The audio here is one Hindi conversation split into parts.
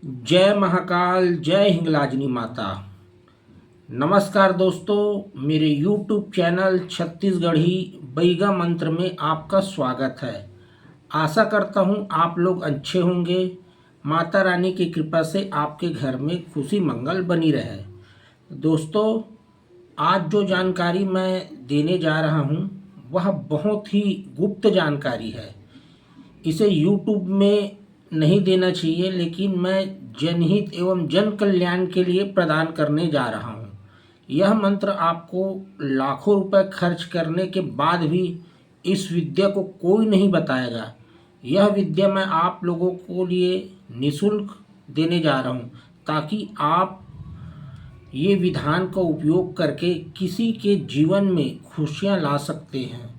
जय महाकाल, जय हिंगलाजनी माता। नमस्कार दोस्तों, मेरे YouTube चैनल छत्तीसगढ़ी बैगा मंत्र में आपका स्वागत है। आशा करता हूँ आप लोग अच्छे होंगे। माता रानी की कृपा से आपके घर में खुशी मंगल बनी रहे। दोस्तों, आज जो जानकारी मैं देने जा रहा हूँ वह बहुत ही गुप्त जानकारी है। इसे YouTube में नहीं देना चाहिए, लेकिन मैं जनहित एवं जन कल्याण के लिए प्रदान करने जा रहा हूँ। यह मंत्र आपको लाखों रुपए खर्च करने के बाद भी इस विद्या को कोई नहीं बताएगा। यह विद्या मैं आप लोगों को लिए निःशुल्क देने जा रहा हूँ, ताकि आप ये विधान का उपयोग करके किसी के जीवन में खुशियाँ ला सकते हैं।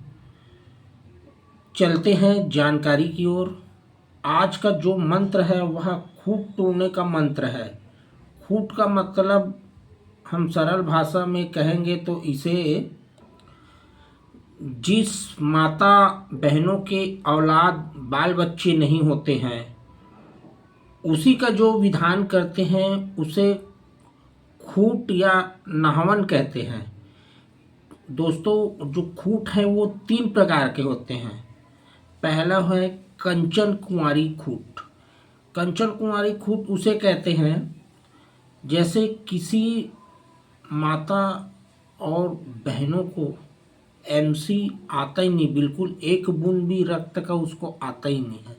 चलते हैं जानकारी की ओर। आज का जो मंत्र है वह खूट तोड़ने का मंत्र है। खूट का मतलब हम सरल भाषा में कहेंगे तो इसे जिस माता बहनों के औलाद बाल बच्चे नहीं होते हैं उसी का जो विधान करते हैं उसे खूट या नहावन कहते हैं। दोस्तों, जो खूट है वो 3 प्रकार के होते हैं। पहला है कंचन कुंवारी खूट। कंचन कुंवारी खूट उसे कहते हैं जैसे किसी माता और बहनों को एमसी आता ही नहीं, बिल्कुल एक बूंद भी रक्त का उसको आता ही नहीं है,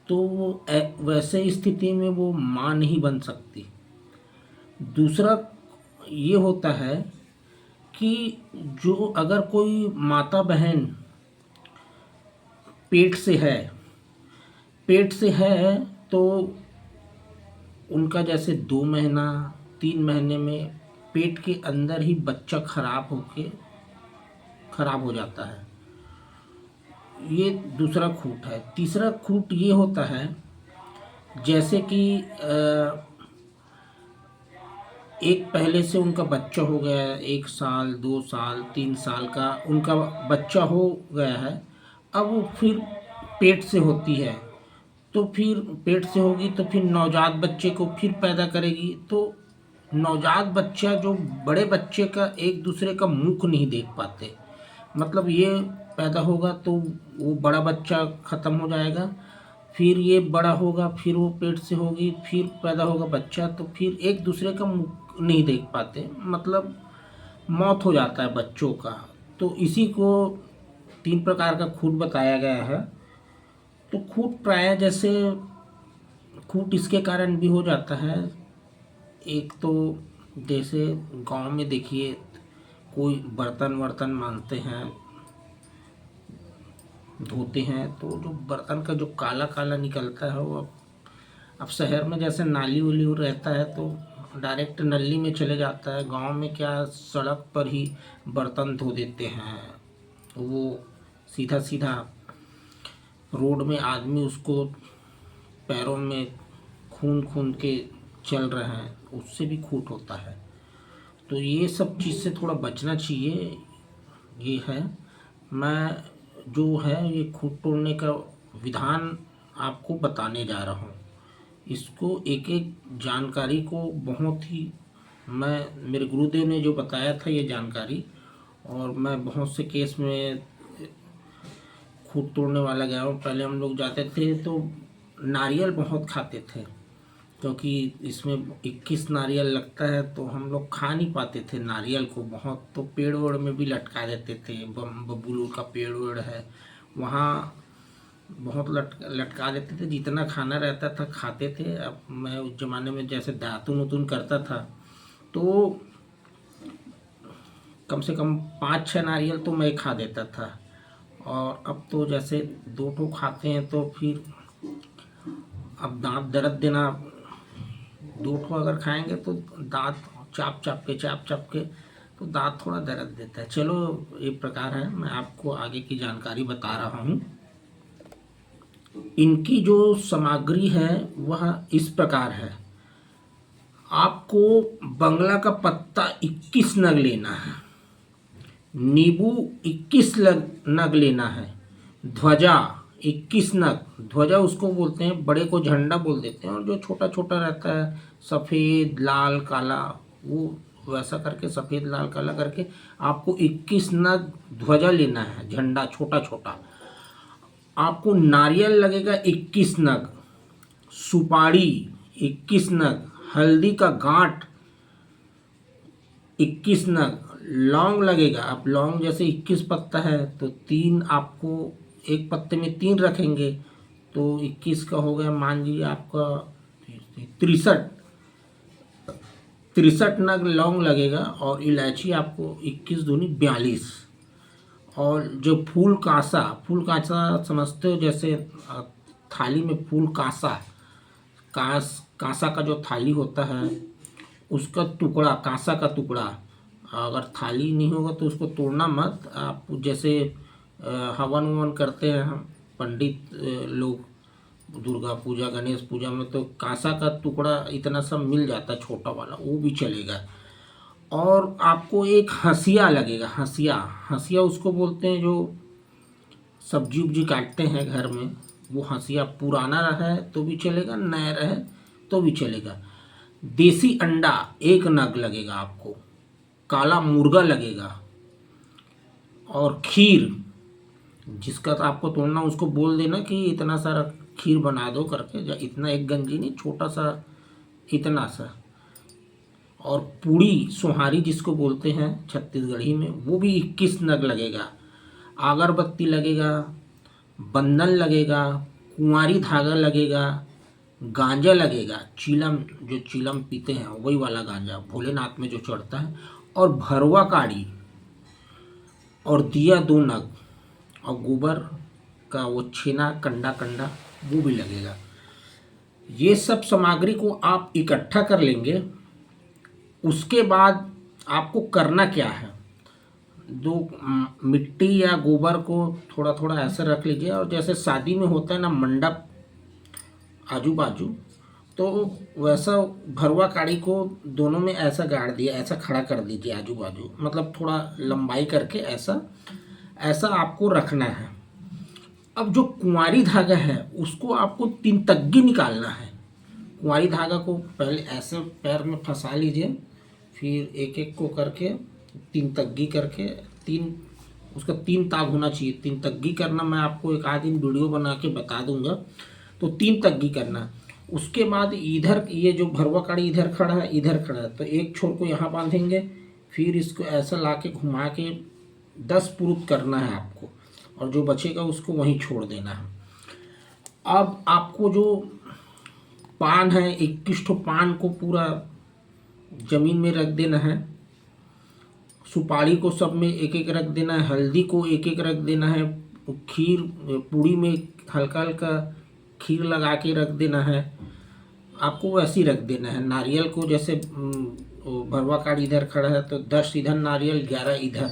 तो वो वैसे स्थिति में वो माँ नहीं बन सकती। दूसरा ये होता है कि जो अगर कोई माता बहन पेट से है तो उनका जैसे 2 महीना 3 महीने में पेट के अंदर ही बच्चा खराब हो जाता है। ये दूसरा खूट है। तीसरा खूट ये होता है जैसे कि एक पहले से उनका बच्चा हो गया है, 1 साल 2 साल 3 साल का उनका बच्चा हो गया है, अब वो फिर पेट से होती है, तो फिर पेट से होगी तो फिर नवजात बच्चे को फिर पैदा करेगी। तो नवजात बच्चा जो बड़े बच्चे का एक दूसरे का मुख नहीं देख पाते, मतलब ये पैदा होगा तो वो बड़ा बच्चा ख़त्म हो जाएगा, फिर ये बड़ा होगा, फिर वो पेट से होगी, फिर पैदा होगा बच्चा, तो फिर एक दूसरे का मुख नहीं देख पाते, मतलब मौत हो जाता है बच्चों का। तो इसी को 3 प्रकार का खूट बताया गया है। तो खूट प्रायः जैसे खूट इसके कारण भी हो जाता है। एक तो जैसे गांव में देखिए कोई बर्तन वर्तन मांजते हैं, धोते हैं, तो जो बर्तन का जो काला काला निकलता है वो अब शहर में जैसे नाली उली रहता है तो डायरेक्ट नली में चले जाता है। गांव में क्या सड़क पर ही बर्तन धो देते हैं, वो सीधा सीधा रोड में आदमी उसको पैरों में खून खून के चल रहे हैं, उससे भी खूट होता है। तो ये सब चीज़ से थोड़ा बचना चाहिए। ये है, मैं जो है ये खूट तोड़ने का विधान आपको बताने जा रहा हूँ। इसको एक एक जानकारी को बहुत ही मेरे गुरुदेव ने जो बताया था ये जानकारी, और मैं बहुत से केस में खूट तोड़ने वाला गया हूँ। पहले हम लोग जाते थे तो नारियल बहुत खाते थे, क्योंकि इसमें 21 नारियल लगता है, तो हम लोग खा नहीं पाते थे नारियल को बहुत, तो पेड़ वेड़ में भी लटका देते थे। बबूल का पेड़ वेड़ है वहाँ बहुत लटका देते थे, जितना खाना रहता था खाते थे। अब मैं उस ज़माने में जैसे दातुन उतुन करता था तो कम से कम 5-6 नारियल तो मैं खा देता था, और अब तो जैसे 2 ठो खाते हैं तो फिर अब दांत दर्द देना, 2 ठो अगर खाएंगे तो दांत चाप चाप के तो दांत थोड़ा दर्द देता है। चलो, ये प्रकार है, मैं आपको आगे की जानकारी बता रहा हूँ। इनकी जो सामग्री है वह इस प्रकार है। आपको बंगला का पत्ता 21 नग लेना है, नींबू 21 नग लेना है, ध्वजा 21 नग ध्वजा उसको बोलते हैं, बड़े को झंडा बोल देते हैं, और जो छोटा छोटा रहता है सफ़ेद लाल काला, वो वैसा करके सफ़ेद लाल काला करके आपको 21 नग ध्वजा लेना है, झंडा छोटा छोटा। आपको नारियल लगेगा 21 नग, सुपारी 21 नग, हल्दी का गांठ 21 नग, लौंग लगेगा। अब लौंग जैसे 21 पत्ता है तो 3 आपको, एक पत्ते में 3 रखेंगे तो 21 का हो गया, मान लीजिए आपका 63 63 नग लौंग लगेगा। और इलायची आपको 21 दूनी 42। और जो फूल कांसा समझते हो, जैसे थाली में फूल कांसा, कांसा का जो थाली होता है उसका टुकड़ा, कांसा का टुकड़ा, अगर थाली नहीं होगा तो उसको तोड़ना मत। आप जैसे हवन ववन करते हैं हम पंडित लोग दुर्गा पूजा गणेश पूजा में, तो कांसा का टुकड़ा इतना सब मिल जाता है छोटा वाला, वो भी चलेगा। और आपको एक हंसिया लगेगा, हंसिया उसको बोलते हैं जो सब्जी उब्जी काटते हैं घर में, वो हंसिया पुराना रहे तो भी चलेगा, नया रहे तो भी चलेगा। देसी अंडा 1 नग लगेगा आपको, काला मुर्गा लगेगा। और खीर, जिसका तो आपको तोड़ना उसको बोल देना कि इतना सारा खीर बना दो करके, इतना एक गंजी नहीं, छोटा सा इतना सा। और पूड़ी सोहारी जिसको बोलते हैं छत्तीसगढ़ी में, वो भी 21 नग लगेगा। अगरबत्ती लगेगा, बंधन लगेगा, कुंवारी धागा लगेगा, गांजा लगेगा, चीलम, जो चीलम पीते हैं वही वाला गांजा भोलेनाथ में जो चढ़ता है, और भरवा काड़ी, और दिया 2 नग, और गोबर का वो छेना कंडा कंडा वो भी लगेगा। ये सब सामग्री को आप इकट्ठा कर लेंगे। उसके बाद आपको करना क्या है, दो मिट्टी या गोबर को थोड़ा थोड़ा ऐसे रख लीजिए, और जैसे शादी में होता है ना मंडप आजू बाजू, तो वैसा भरवा काड़ी को दोनों में ऐसा गाड़ दिया, ऐसा खड़ा कर दीजिए आजू बाजू, मतलब थोड़ा लंबाई करके ऐसा ऐसा आपको रखना है। अब जो कुंवारी धागा है उसको आपको 3 तग्गी निकालना है। कुंवारी धागा को पहले ऐसे पैर में फंसा लीजिए, फिर एक एक को करके 3 तग्गी करके, 3 उसका 3 ताग होना चाहिए। 3 तग्गी करना मैं आपको एक आध दिन वीडियो बना के बता दूंगा। तो 3 तग्गी करना। उसके बाद इधर ये जो भरवा काड़ी इधर खड़ा है, इधर खड़ा है, तो एक छोर को यहाँ बांधेंगे, फिर इसको ऐसा ला के घुमा के 10 पुरुत करना है आपको, और जो बचेगा उसको वहीं छोड़ देना है। अब आपको जो पान है, 21 ठो पान को पूरा जमीन में रख देना है। सुपारी को सब में एक एक रख देना है, हल्दी को एक एक रख देना है, खीर पूड़ी में हल्का हल्का खीर लगा के रख देना है, आपको वैसे ही रख देना है। नारियल को जैसे भरवा काड़ी इधर खड़ा है तो 10 इधर नारियल, 11 इधर,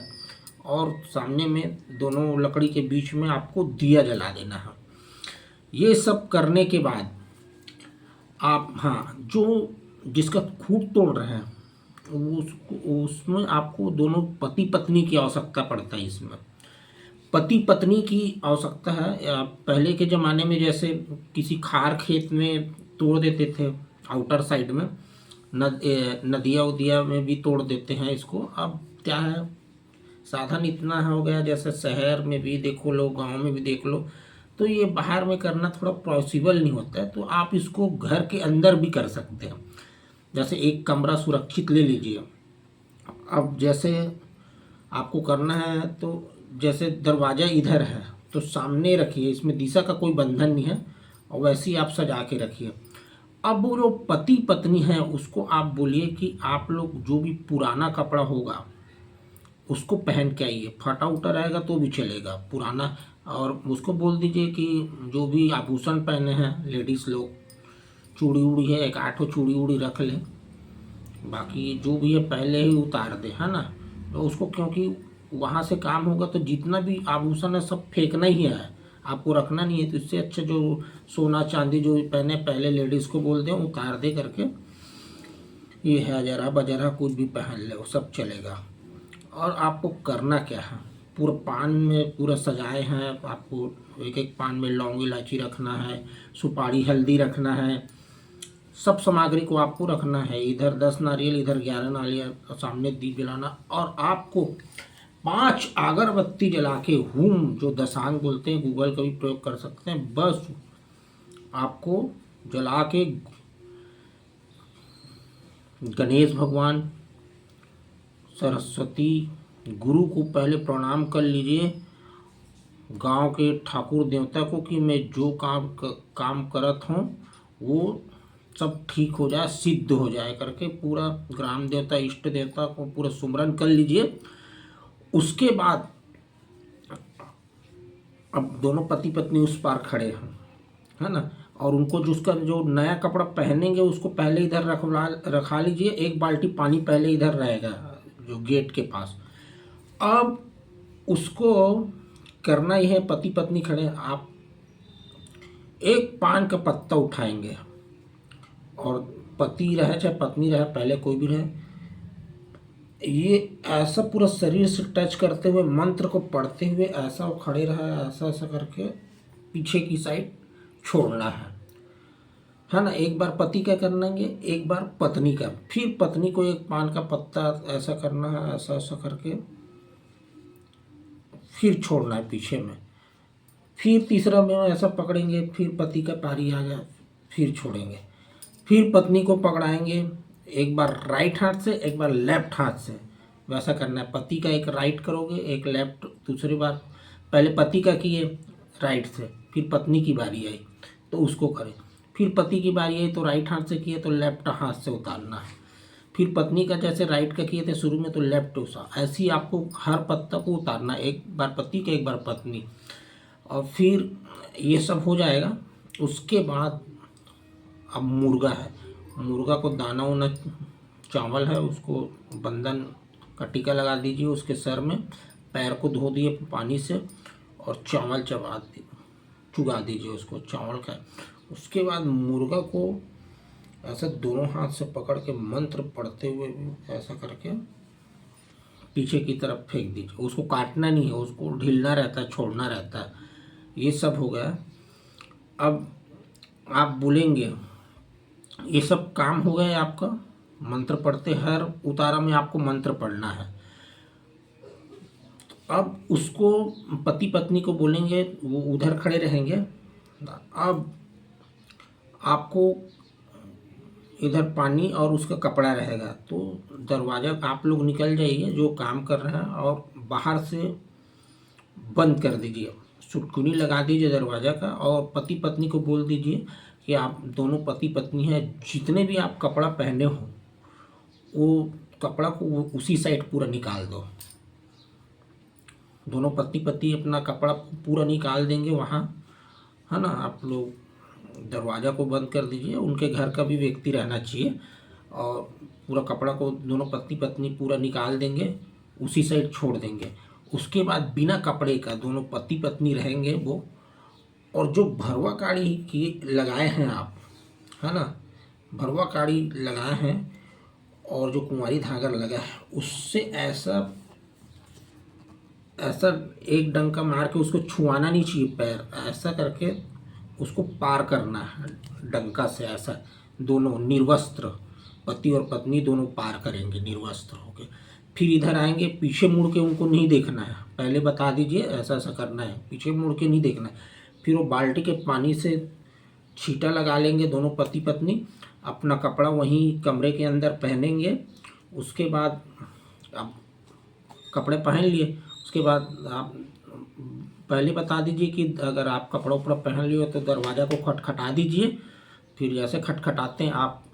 और सामने में दोनों लकड़ी के बीच में आपको दिया जला देना है। ये सब करने के बाद आप, हाँ, जो जिसका खूब तोड़ रहे हैं उसमें आपको दोनों पति पत्नी की आवश्यकता पड़ता है। इसमें पति पत्नी की आवश्यकता है। पहले के ज़माने में जैसे किसी खार खेत में तोड़ देते थे, आउटर साइड में, नदिया उदिया में भी तोड़ देते हैं इसको। अब क्या है, साधन इतना हो गया, जैसे शहर में भी देखो लो, गांव में भी देख लो, तो ये बाहर में करना थोड़ा पॉसिबल नहीं होता है। तो आप इसको घर के अंदर भी कर सकते हैं। जैसे एक कमरा सुरक्षित ले लीजिए। अब जैसे आपको करना है तो जैसे दरवाज़ा इधर है तो सामने रखिए, इसमें दिशा का कोई बंधन नहीं है, और वैसे ही आप सजा के रखिए। अब वो जो पति पत्नी है उसको आप बोलिए कि आप लोग जो भी पुराना कपड़ा होगा उसको पहन के आइए, फटा उटा रहेगा तो भी चलेगा पुराना। और उसको बोल दीजिए कि जो भी आभूषण पहने हैं लेडीज़ लोग, चूड़ी उड़ी है, 1 8 चूड़ी उड़ी रख लें, बाकी जो भी है पहले ही उतार दे, है ना। तो उसको, क्योंकि वहाँ से काम होगा तो जितना भी आभूषण है सब फेंकना ही है, आपको रखना नहीं है। तो इससे अच्छा जो सोना चांदी जो पहने पहले लेडीज़ को बोल दें उतार दे करके, ये है जरा बजरा कुछ भी पहन ले, वो सब चलेगा। और आपको करना क्या है, पूरा पान में पूरा सजाए हैं। आपको एक एक पान में लौंग इलायची रखना है, सुपारी हल्दी रखना है, सब सामग्री को आपको रखना है। इधर 10 नारियल, इधर 11 नारियल, सामने दीप जलाना। और आपको 5 अगरबत्ती जला के हुम, जो दसांग बोलते हैं, गूगल का भी प्रयोग कर सकते हैं, बस आपको जला के गणेश भगवान, सरस्वती, गुरु को पहले प्रणाम कर लीजिए, गांव के ठाकुर देवता को, कि मैं जो काम करत हूँ वो सब ठीक हो जाए, सिद्ध हो जाए करके पूरा ग्राम देवता, इष्ट देवता को पूरा सुमरन कर लीजिए। उसके बाद अब दोनों पति पत्नी उस पार खड़े हैं, है ना, और उनको जो उसका जो नया कपड़ा पहनेंगे उसको पहले इधर रखा लीजिए। एक बाल्टी पानी पहले इधर रहेगा जो गेट के पास। अब उसको करना ही है, पति पत्नी खड़े, आप एक पान का पत्ता उठाएंगे, और पति रहे चाहे पत्नी रहे, पहले कोई भी रहे, ये ऐसा पूरा शरीर से टच करते हुए, मंत्र को पढ़ते हुए ऐसा वो खड़े रहा, ऐसा ऐसा करके पीछे की साइड छोड़ना है ना। एक बार पति का करना है, एक बार पत्नी का, फिर पत्नी को एक पान का पत्ता ऐसा करना है, ऐसा ऐसा करके फिर छोड़ना है पीछे में। फिर तीसरा में ऐसा पकड़ेंगे, फिर पति का पारी आ गया, फिर छोड़ेंगे, फिर पत्नी को पकड़ाएंगे, एक बार राइट हाथ से, एक बार लेफ्ट हाथ से, वैसा करना है। पति का एक राइट करोगे, एक लेफ्ट, दूसरी बार पहले पति का किए राइट से, फिर पत्नी की बारी आई तो उसको करें, फिर पति की बारी आई तो राइट हाथ से किए तो लेफ्ट हाथ से उतारना है, फिर पत्नी का जैसे राइट का किए थे शुरू में तो लेफ्ट उसा, ऐसे ही आपको हर पत्ता को उतारना, एक बार पति का, एक बार पत्नी। और फिर ये सब हो जाएगा। उसके बाद अब मुर्गा है, मुर्गा को दाना वाना चावल है, उसको बंधन का टीका लगा दीजिए उसके सर में, पैर को धो दिए पानी से, और चावल चुगा दीजिए उसको चावल का। उसके बाद मुर्गा को ऐसा दोनों हाथ से पकड़ के मंत्र पढ़ते हुए ऐसा करके पीछे की तरफ फेंक दीजिए। उसको काटना नहीं है, उसको ढीलना रहता है, छोड़ना रहता है। ये सब हो गया। अब आप बोलेंगे ये सब काम हो गया आपका, मंत्र पढ़ते हर उतारा में आपको मंत्र पढ़ना है। अब उसको पति पत्नी को बोलेंगे, वो उधर खड़े रहेंगे। अब आपको इधर पानी और उसका कपड़ा रहेगा, तो दरवाज़ा आप लोग निकल जाइए जो काम कर रहे हैं, और बाहर से बंद कर दीजिए, सुटकुनी लगा दीजिए दरवाज़ा का, और पति पत्नी को बोल दीजिए कि आप दोनों पति पत्नी हैं, जितने भी आप कपड़ा पहने हो वो कपड़ा को उसी साइड पूरा निकाल दो। दोनों पति पत्नी अपना कपड़ा पूरा निकाल देंगे वहाँ, है ना। आप लोग दरवाज़ा को बंद कर दीजिए, उनके घर का भी व्यक्ति रहना चाहिए, और पूरा कपड़ा को दोनों पति पत्नी पूरा निकाल देंगे, उसी साइड छोड़ देंगे। उसके बाद बिना कपड़े का दोनों पति पत्नी रहेंगे वो, और जो भरवा काड़ी की लगाए हैं आप, है ना, भरवा काड़ी लगाए हैं और जो कुंवारी धागा लगा है, उससे ऐसा ऐसा एक डंका मार के उसको छुआना नहीं चाहिए, पैर ऐसा करके उसको पार करना है डंका से, ऐसा दोनों निर्वस्त्र, पति और पत्नी दोनों पार करेंगे निर्वस्त्र होके। फिर इधर आएंगे, पीछे मुड़ के उनको नहीं देखना है, पहले बता दीजिए ऐसा ऐसा करना है, पीछे मुड़ के नहीं देखना है। फिर वो बाल्टी के पानी से छींटा लगा लेंगे दोनों पति पत्नी, अपना कपड़ा वहीं कमरे के अंदर पहनेंगे। उसके बाद आप कपड़े पहन लिए, उसके बाद आप पहले बता दीजिए कि अगर आप कपड़ा उपड़ा पहन लिए तो दरवाज़ा को खटखटा दीजिए। फिर जैसे खटखटाते हैं आप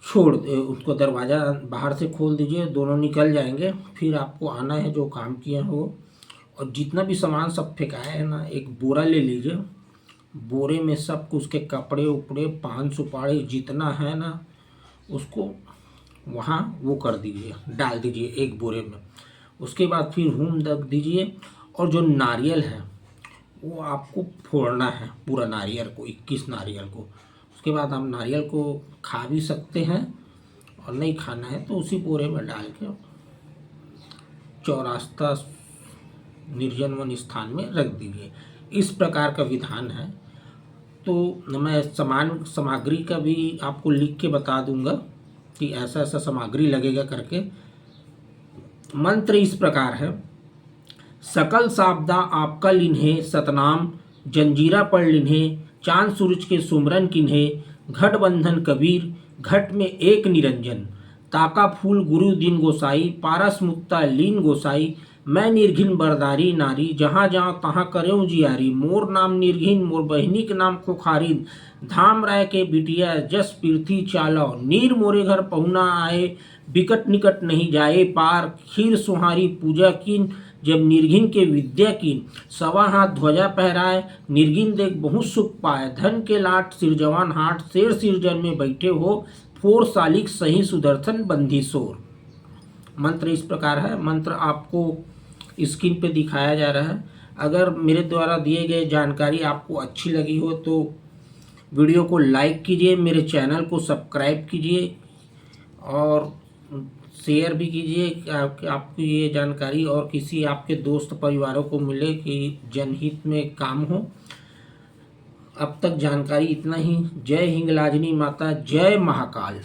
छोड़ उसको, दरवाज़ा बाहर से खोल दीजिए, दोनों निकल जाएंगे। फिर आपको आना है जो काम किए हैं वो, और जितना भी सामान सब फेंकाए है ना, एक बोरा ले लीजिए, बोरे में सब कुछ के कपड़े उपड़े पान सुपारी जितना है ना, उसको वहाँ वो कर दीजिए, डाल दीजिए एक बोरे में। उसके बाद फिर हुम रख दीजिए, और जो नारियल है वो आपको फोड़ना है, पूरा नारियल को, 21 नारियल को। उसके बाद हम नारियल को खा भी सकते हैं, और नहीं खाना है तो उसी बोरे में डाल के चौरास्ता निर्जन वन स्थान में रख दीजिए। इस प्रकार का विधान है। तो मैं समान सामग्री का भी आपको लिख के बता दूंगा कि ऐसा ऐसा सामग्री लगेगा करके। मंत्र इस प्रकार है, सकल साबदा आपका लिन्हे सतनाम, जंजीरा पढ़ लिन्हे चांद सूरज के सुमरन किन्हे, घट बंधन कबीर घट में एक निरंजन, ताका फूल गुरु दिन गोसाई, पारस मुक्ता लीन गोसाई, मैं निर्घिन बरदारी नारी, जहाँ जाओ तहाँ करें जियारी, मोर नाम निर्घिन मोर बहिनी के नाम खुखारिन, धाम राय के बिटिया जस पीर्थी चालो, नीर मोरे घर पहुना आए, बिकट निकट नहीं जाए पार, खीर सुहारी पूजा कीन जब निर्घिन के विद्या कीन, सवा हाथ ध्वजा पहराए, निर्घिन देख बहुत सुख पाए, धन के लाट सिरजवान हाट, शेर सिरजन में बैठे हो, फोर सालिक सही सुदर्शन बंधी सोर। मंत्र इस प्रकार है। मंत्र आपको स्क्रीन पे दिखाया जा रहा है। अगर मेरे द्वारा दिए गए जानकारी आपको अच्छी लगी हो तो वीडियो को लाइक कीजिए, मेरे चैनल को सब्सक्राइब कीजिए और शेयर भी कीजिए कि आपको ये जानकारी और किसी आपके दोस्त परिवारों को मिले कि जनहित में काम हो। अब तक जानकारी इतना ही। जय हिंगलाजनी माता, जय महाकाल।